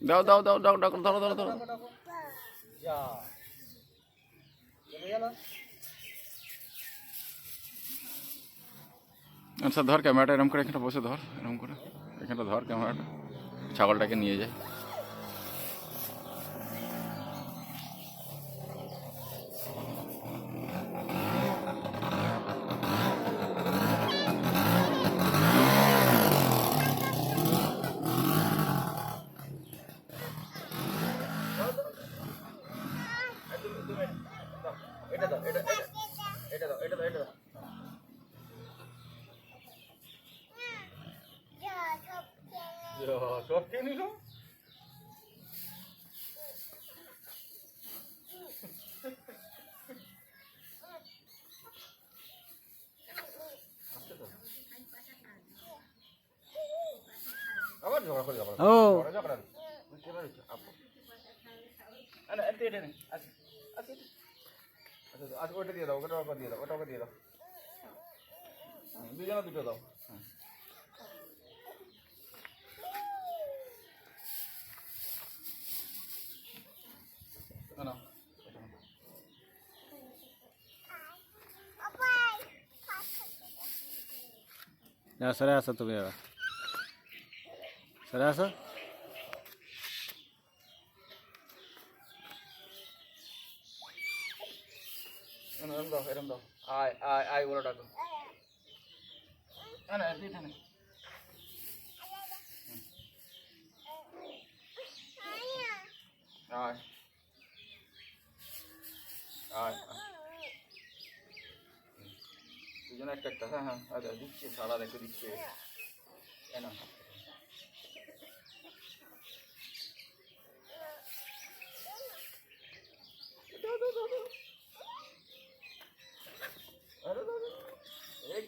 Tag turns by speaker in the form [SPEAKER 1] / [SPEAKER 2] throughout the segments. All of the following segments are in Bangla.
[SPEAKER 1] দাও দাও দাও দাও দাও ধরো ধরো ধরো। আচ্ছা ধর ক্যামেরাটা এরকম করে, এখানে বসে ধর, এরকম করে এখানটা ধর ক্যামেরাটা, ছাগলটাকে নিয়ে যায়।
[SPEAKER 2] এটা দাও, এটা দাও, এটা দাও, এটা দাও। সব খেয়ে নিল। আবার ঝগড়া করে যাবো।
[SPEAKER 3] ও
[SPEAKER 2] ঝগড়া বুঝতে পারছি আপু। না এটা এটা নেই, আচ্ছা আচ্ছা আচ্ছা আচ্ছা, ওটা দিয়ে দাও, ওটা দিয়ে দাও, ওটা দিয়ে দাও। দুজনে দুটো দাও। না
[SPEAKER 3] না, সরে আসো তুমি এবার, সরে আসো।
[SPEAKER 2] এরম দাও, এরম দাও। আয় আয় আয় বলে ডাকো। না না এটা নেই। আয় আয় দুজনে একটা একটা। হ্যাঁ হ্যাঁ আচ্ছা দিচ্ছে, সারা রেখে দিচ্ছে। না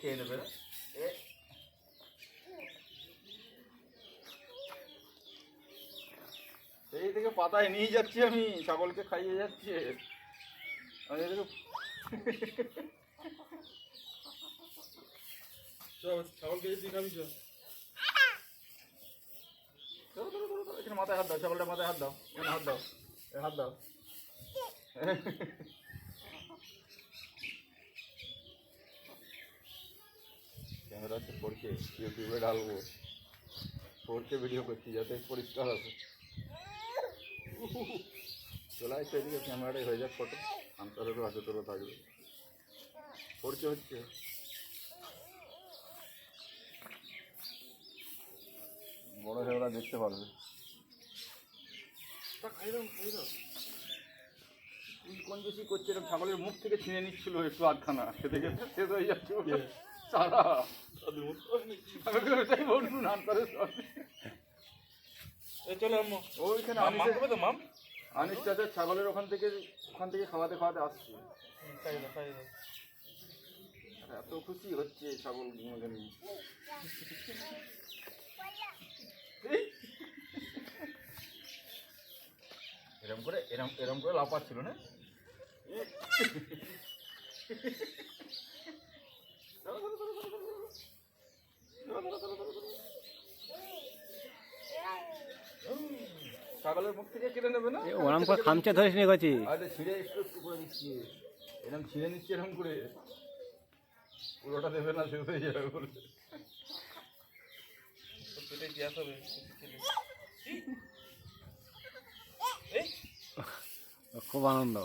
[SPEAKER 2] খেয়ে নেবে না এই থেকে পাতায় নিয়ে যাচ্ছি আমি, ছাগলকে খাইয়ে যাচ্ছে। আমি এদিকে ছাগলকে তুই খাবি চল। এখানে মাথায় হাত দাও, ছাগলটা মাথায় হাত দাও, এখানে হাত দাও, হাত দাও। ক্যামেরা হচ্ছে ফোরকে, ইউটিউবে ডালবো, ফোরকে ভিডিও করছি যাতে পরিষ্কার আছে। চলে আসছে এদিকে, ক্যামেরাটাই হয়ে যাক ফটো, আন্তরেরও আছে তোরও থাকবে। ফোরকে হচ্ছে বড় হয়ে ওরা দেখতে পারবে। খাই দাও খাই দাও। কোন বেশি করছে, এরকম ছাগলের মুখ থেকে ছিঁড়ে নিচ্ছিল একটু আধখানা, খেতে খেতে শেষ হয়ে যাচ্ছে সারা। বলুন আন্তরের ওইখানে আনিস চাচা ছাগলের ওখান থেকে খাওয়াতে খাওয়াতে আসছে। এত খুশি হচ্ছে ছাগল নিয়ে। এরম করে লাফাচ্ছিল না। ছাগলের মুখ থেকে কেটে নেবে না,
[SPEAKER 3] ওরম করে খামচে ধরিস নি গেছি।
[SPEAKER 2] আরে ছিঁড়ে একটু একটু করে দিচ্ছি, এরকম ছিঁড়ে নিচ্ছে এরকম করে, পুরোটা দেবে না, শেষ হয়ে যাবে বলে গ্যাস হবে।
[SPEAKER 3] খুব আনন্দ।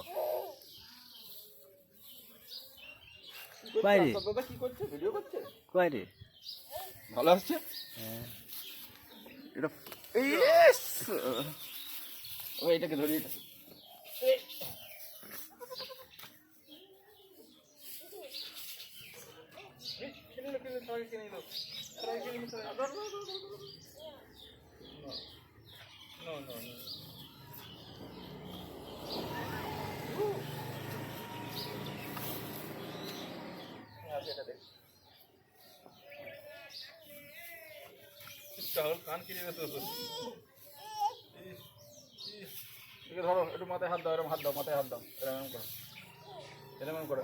[SPEAKER 3] বাইরে
[SPEAKER 2] দাদা কি করছে, ভিডিও করছে?
[SPEAKER 3] বাইরে
[SPEAKER 2] ভালো আসছে।
[SPEAKER 3] হ্যাঁ
[SPEAKER 2] এটা এটাকে ধরিয়ে কান কিনে ধরো, একটু মাথায় হাত দাও, এরকম হাত দাও, মাথায় হাত দাও, এরকম করো, এরকম করো।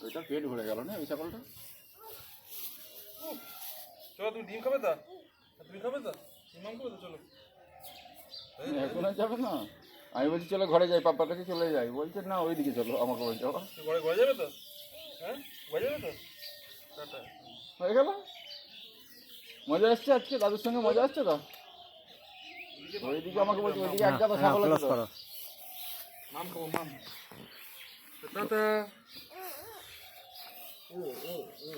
[SPEAKER 1] ওইটা পেট ভরে গেল না ওই ছাগলটা।
[SPEAKER 2] চলো তুমি ডিম খাবে তা? তুমি খাবে তা? ডিম খাবে তো চলো।
[SPEAKER 1] এখন আর যাবে না। আমি বলছি চলো ঘরে যাই, পাপার কাছে চলে যাই, বলছে না ওইদিকে চলো, আমাকে বলছে বাবা।
[SPEAKER 2] তুই ঘরে ঘরে যাবে তো? হ্যাঁ ঘরে যাবে তো? টাটা।
[SPEAKER 1] হয়ে গেল। মজা আসছে আজকে, দাদুর সঙ্গে মজা আসছে তো। ওইদিকে আমাকে বলছে ওইদিকে এক গাদা ছাগল আছে
[SPEAKER 3] ক্লোজ
[SPEAKER 1] তো।
[SPEAKER 3] করো।
[SPEAKER 2] মাম খাবো মাম। টাটা। ও ও ও